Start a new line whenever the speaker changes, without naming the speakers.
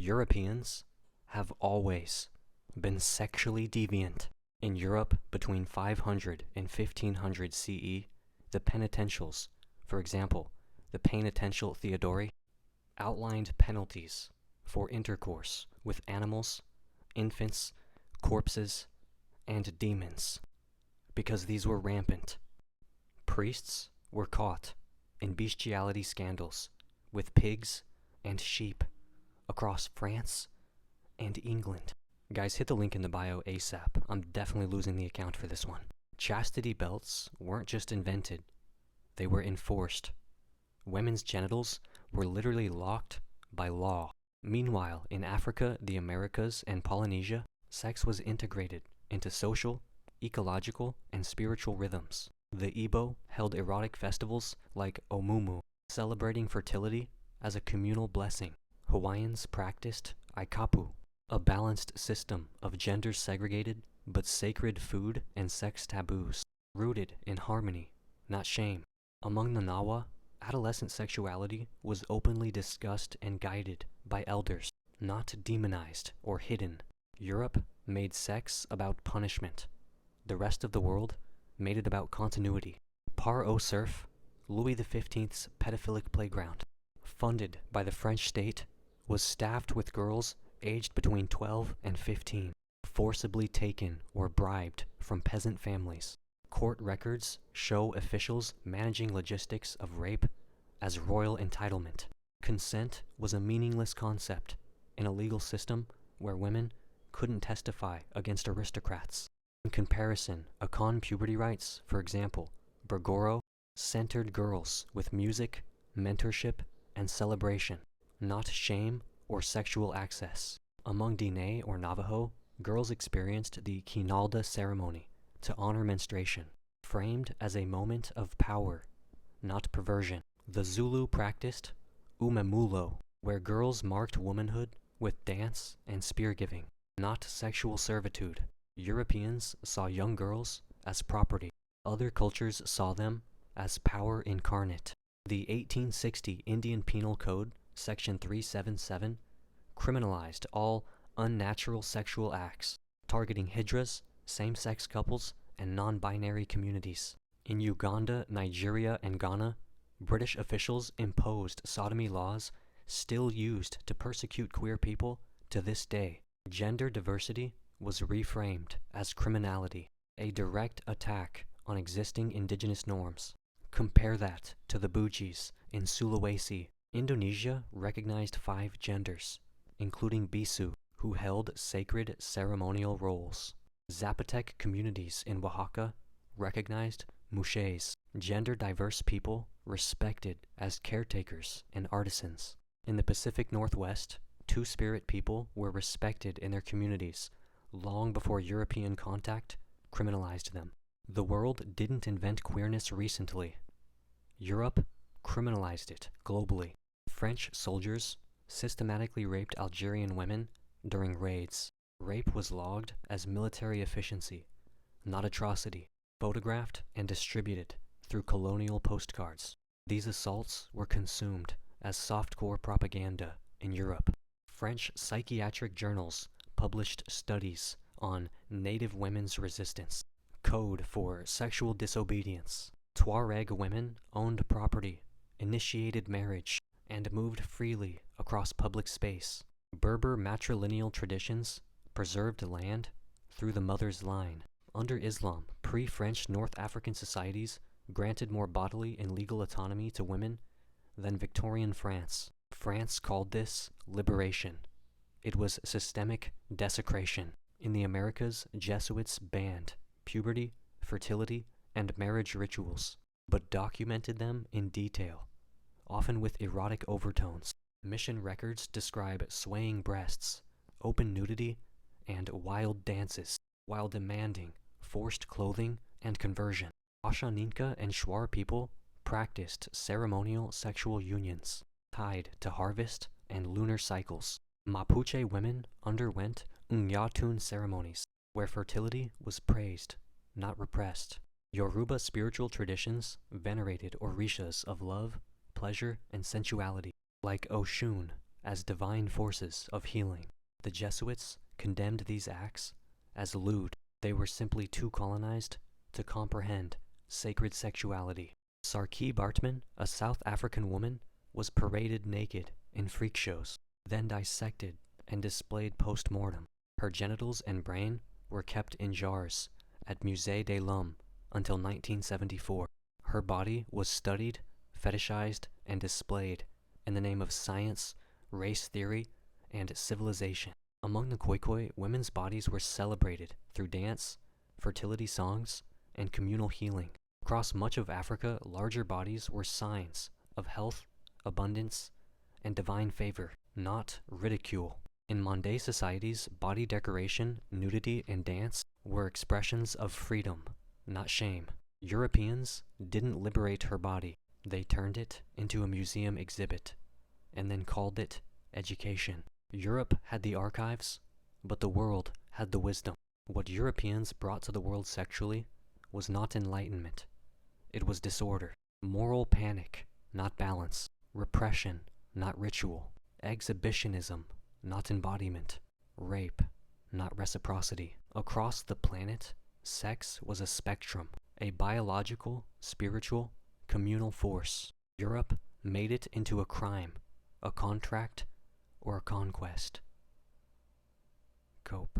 Europeans have always been sexually deviant. In Europe between 500 and 1500 CE, the penitentials, for example, the Penitential Theodori, outlined penalties for intercourse with animals, infants, corpses, and demons, because these were rampant. Priests were caught in bestiality scandals with pigs and sheep across France and England. Guys, hit the link in the bio ASAP. I'm definitely losing the account for this one. Chastity belts weren't just invented, they were enforced. Women's genitals were literally locked by law. Meanwhile, in Africa, the Americas, and Polynesia, sex was integrated into social, ecological, and spiritual rhythms. The Igbo held erotic festivals like Omumu, celebrating fertility as a communal blessing. Hawaiians practiced Aikapu, a balanced system of gender-segregated but sacred food and sex taboos, rooted in harmony, not shame. Among the Nawa, adolescent sexuality was openly discussed and guided by elders, not demonized or hidden. Europe made sex about punishment. The rest of the world made it about continuity. Par au Cerf, Louis XV's pedophilic playground, funded by the French state, was staffed with girls aged between 12 and 15, forcibly taken or bribed from peasant families. Court records show officials managing logistics of rape as royal entitlement. Consent was a meaningless concept in a legal system where women couldn't testify against aristocrats. In comparison, Akan puberty rites, for example, Bergoro, centered girls with music, mentorship, and celebration, not shame or sexual access. Among Diné or Navajo, girls experienced the Quinalda ceremony to honor menstruation, framed as a moment of power, not perversion. The Zulu practiced umemulo, where girls marked womanhood with dance and spear-giving, not sexual servitude. Europeans saw young girls as property. Other cultures saw them as power incarnate. The 1860 Indian Penal Code, Section 377, criminalized all unnatural sexual acts, targeting hijras, same-sex couples, and non-binary communities. In Uganda, Nigeria, and Ghana, British officials imposed sodomy laws still used to persecute queer people to this day. Gender diversity was reframed as criminality, a direct attack on existing indigenous norms. Compare that to the Bugis in Sulawesi. Indonesia recognized 5 genders, including Bisu, who held sacred ceremonial roles. Zapotec communities in Oaxaca recognized Muxés, gender-diverse people respected as caretakers and artisans. In the Pacific Northwest, Two-Spirit people were respected in their communities long before European contact criminalized them. The world didn't invent queerness recently. Europe criminalized it globally. French soldiers systematically raped Algerian women during raids. Rape was logged as military efficiency, not atrocity, photographed and distributed through colonial postcards. These assaults were consumed as softcore propaganda in Europe. French psychiatric journals published studies on native women's resistance, code for sexual disobedience. Tuareg women owned property, initiated marriage, and moved freely across public space. Berber matrilineal traditions preserved land through the mother's line. Under Islam, pre-French North African societies granted more bodily and legal autonomy to women than Victorian France. France called this liberation. It was systemic desecration. In the Americas, Jesuits banned puberty, fertility, and marriage rituals, but documented them in detail, often with erotic overtones. Mission records describe swaying breasts, open nudity, and wild dances, while demanding forced clothing and conversion. Ashaninka and Shuar people practiced ceremonial sexual unions tied to harvest and lunar cycles. Mapuche women underwent Nyatun ceremonies, where fertility was praised, not repressed. Yoruba spiritual traditions venerated orishas of love, pleasure, and sensuality, like Oshun as divine forces of healing. The Jesuits condemned these acts as lewd. They were simply too colonized to comprehend sacred sexuality. Sarkis Bartman, a South African woman, was paraded naked in freak shows, then dissected and displayed post-mortem. Her genitals and brain were kept in jars at Musée de l'Homme until 1974. Her body was studied, fetishized, and displayed in the name of science, race theory, and civilization. Among the Khoikhoi, women's bodies were celebrated through dance, fertility songs, and communal healing. Across much of Africa, larger bodies were signs of health, abundance, and divine favor, not ridicule. In Mande societies, body decoration, nudity, and dance were expressions of freedom, not shame. Europeans didn't liberate her body. They turned it into a museum exhibit, and then called it education. Europe had the archives, but the world had the wisdom. What Europeans brought to the world sexually was not enlightenment. It was disorder, moral panic, not balance, repression, not ritual, exhibitionism, not embodiment, rape, not reciprocity. Across the planet, sex was a spectrum, a biological, spiritual, communal force. Europe made it into a crime, a contract, or a conquest. Cope.